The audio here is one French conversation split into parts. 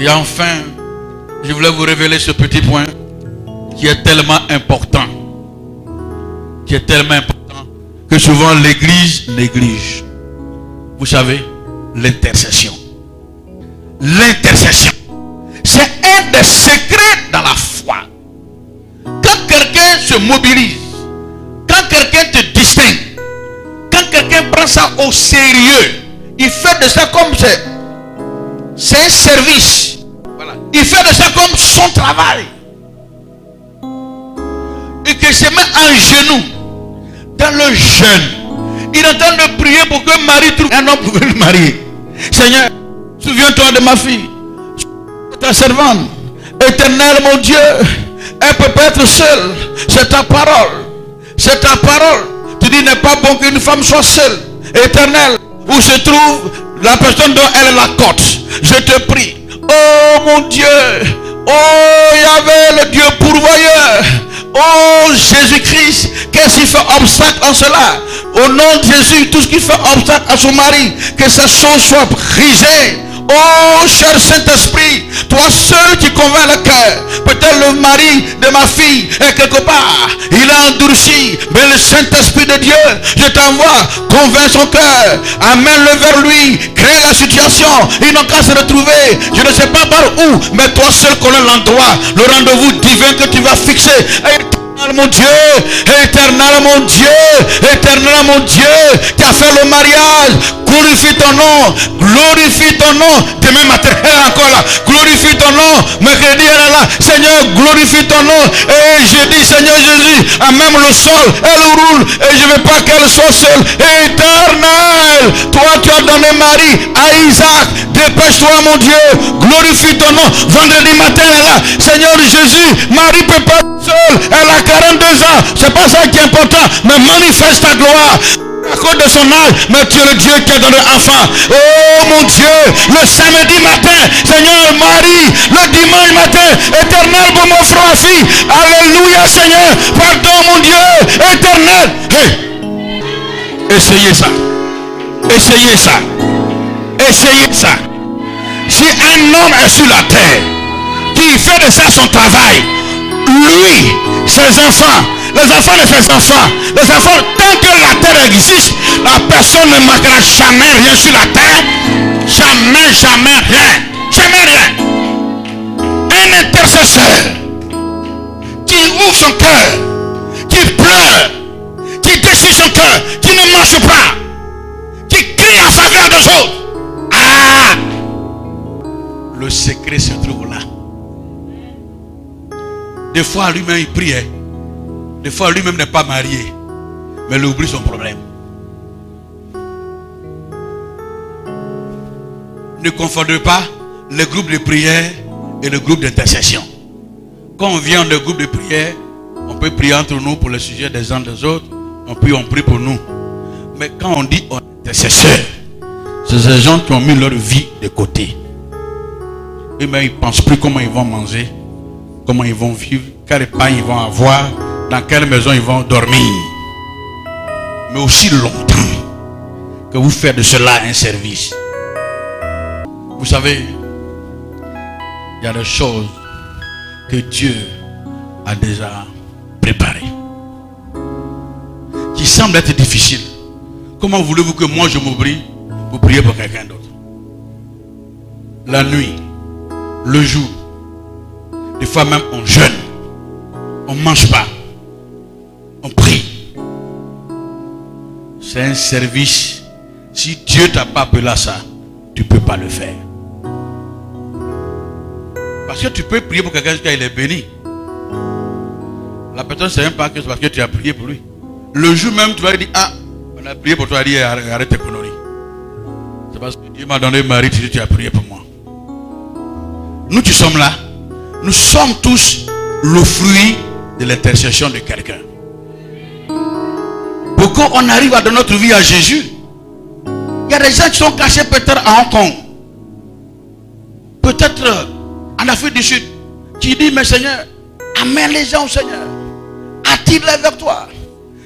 Et enfin, je voulais vous révéler ce petit point qui est tellement important. Qui est tellement important que souvent l'église néglige. Vous savez, l'intercession. L'intercession. C'est un des secrets dans la foi. Quand quelqu'un se mobilise, quand quelqu'un te distingue, quand quelqu'un prend ça au sérieux, il fait de ça comme c'est un service. Voilà. Il fait de ça comme son travail. Et que se met en genoux dans le jeûne. Il est en train de prier pour que Marie trouve un homme pour le marier. Seigneur, souviens-toi de ma fille, ta servante. Éternel mon Dieu, elle peut pas être seule. C'est ta parole. C'est ta parole. Tu dis, il n'est pas bon qu'une femme soit seule. Éternel, où se trouve la personne dont elle est la côte. Je te prie. Oh mon Dieu. Oh Yahvé, le Dieu pourvoyeur. Oh Jésus-Christ, qu'est-ce qui fait obstacle en cela? Au nom de Jésus, tout ce qui fait obstacle à son mari, que sa chose soit brisée. Oh cher Saint-Esprit, toi seul qui convainc le cœur. Peut-être le mari de ma fille est quelque part, il a endurci, mais le Saint-Esprit de Dieu, je t'envoie, convainc son cœur, amène-le vers lui, crée la situation, il n'a qu'à se retrouver, je ne sais pas par où, mais toi seul connais l'endroit, le rendez-vous divin que tu vas fixer. Éternel mon Dieu, éternel mon Dieu, éternel mon Dieu, qui a fait le mariage, glorifie ton nom, glorifie ton nom. Demain matin, elle est encore là, glorifie ton nom. Mercredi, elle est là, Seigneur, glorifie ton nom. Et je dis, Seigneur Jésus, à même le sol, elle roule, et je ne veux pas qu'elle soit seule. Éternel, toi tu as donné Marie à Isaac, dépêche-toi mon Dieu, glorifie ton nom. Vendredi matin, elle est là, Seigneur Jésus, Marie ne peut pas être seule, elle a 42 ans, c'est pas ça qui est important, mais manifeste ta gloire. À cause de son âge, mais tu es le Dieu qui a donné enfant. Oh mon Dieu, le samedi matin, Seigneur Marie, le dimanche matin, éternel pour mon frère fille. Alléluia Seigneur, pardon mon Dieu, éternel. Hey. Essayez ça. Essayez ça. Essayez ça. Si un homme est sur la terre, qui fait de ça son travail, lui, ses enfants, les enfants de ses enfants, les enfants, tant que la terre existe, la personne ne manquera jamais rien sur la terre. Jamais, jamais rien. Jamais rien. Un intercesseur qui ouvre son cœur, qui pleure, qui déchire son cœur, qui ne mange pas, qui crie en faveur des autres. Ah! Le secret se trouve là. Des fois lui-même il prie. Des fois lui-même n'est pas marié. Mais il oublie son problème. Ne confondez pas le groupe de prière et le groupe d'intercession. Quand on vient dans le groupe de prière, on peut prier entre nous pour le sujet des uns des autres. On prie pour nous. Mais quand on dit intercesseur, c'est ces gens qui ont mis leur vie de côté. Et mais ils ne pensent plus comment ils vont manger, comment ils vont vivre, quel épargne ils vont avoir, dans quelle maison ils vont dormir. Mais aussi longtemps que vous faites de cela un service. Vous savez, il y a des choses que Dieu a déjà préparées, qui semblent être difficiles. Comment voulez-vous que moi je m'oublie pour prier pour quelqu'un d'autre? La nuit, le jour, des fois même on jeûne, on ne mange pas, on prie. C'est un service. Si Dieu ne t'a pas appelé à ça, tu ne peux pas le faire. Parce que tu peux prier pour quelqu'un qui est béni. La personne ne sait même pas que c'est parce que tu as prié pour lui. Le jour même, tu vas lui dire, ah, on a prié pour toi, il dit, arrête tes conneries. C'est parce que Dieu m'a donné Marie, tu as prié pour moi. Nous qui sommes là, nous sommes tous le fruit de l'intercession de quelqu'un. Pour qu'on arrive à donner notre vie à Jésus, il y a des gens qui sont cachés peut-être à Hong Kong, peut-être en Afrique du Sud, qui disent, mais Seigneur, amène les gens au Seigneur, attire-les vers toi.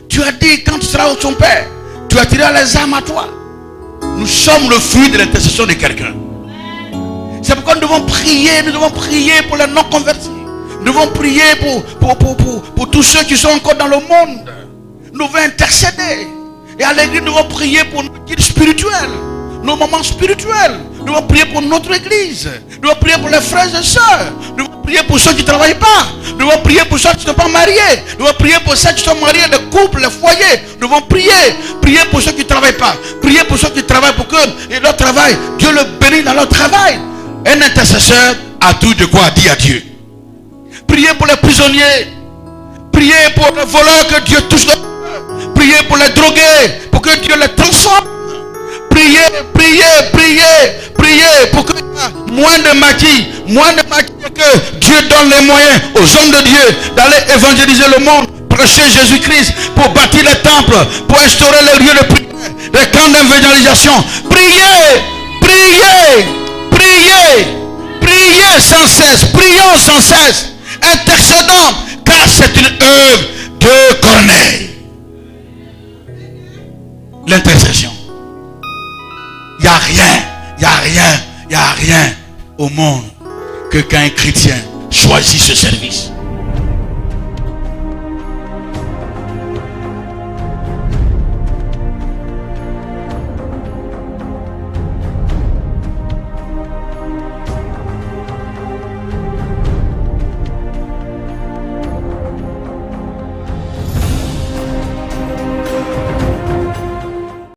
Tu as dit, quand tu seras au ton Père, tu attireras les âmes à toi. Nous sommes le fruit de l'intercession de quelqu'un. C'est pourquoi nous devons prier pour les non-convertis. Nous devons prier pour tous ceux qui sont encore dans le monde. Nous devons intercéder. Et à l'église, nous devons prier pour nos guides spirituels, nos moments spirituels. Nous devons prier pour notre église. Nous devons prier pour les frères et sœurs. Nous devons prier pour ceux qui ne travaillent pas. Nous devons prier pour ceux qui ne sont pas mariés. Nous devons prier pour ceux qui sont mariés, les couples, les foyers. Nous devons prier. Prier pour ceux qui ne travaillent pas. Prier pour ceux qui travaillent pour que leur travail, Dieu le bénisse dans leur travail. Un intercesseur a tout de quoi dire à Dieu. Priez pour les prisonniers. Priez pour les voleurs, que Dieu touche leur cœur. Priez pour les drogués, pour que Dieu les transforme. Priez pour que moins de maquis, que Dieu donne les moyens aux hommes de Dieu d'aller évangéliser le monde, prêcher Jésus-Christ, pour bâtir les temples, pour instaurer les lieux de prière, les camps d'évangélisation. Priez sans cesse, prions sans cesse, intercédons, car c'est une œuvre de Corneille. L'intercession. Il n'y a rien au monde que quand un chrétien choisit ce service.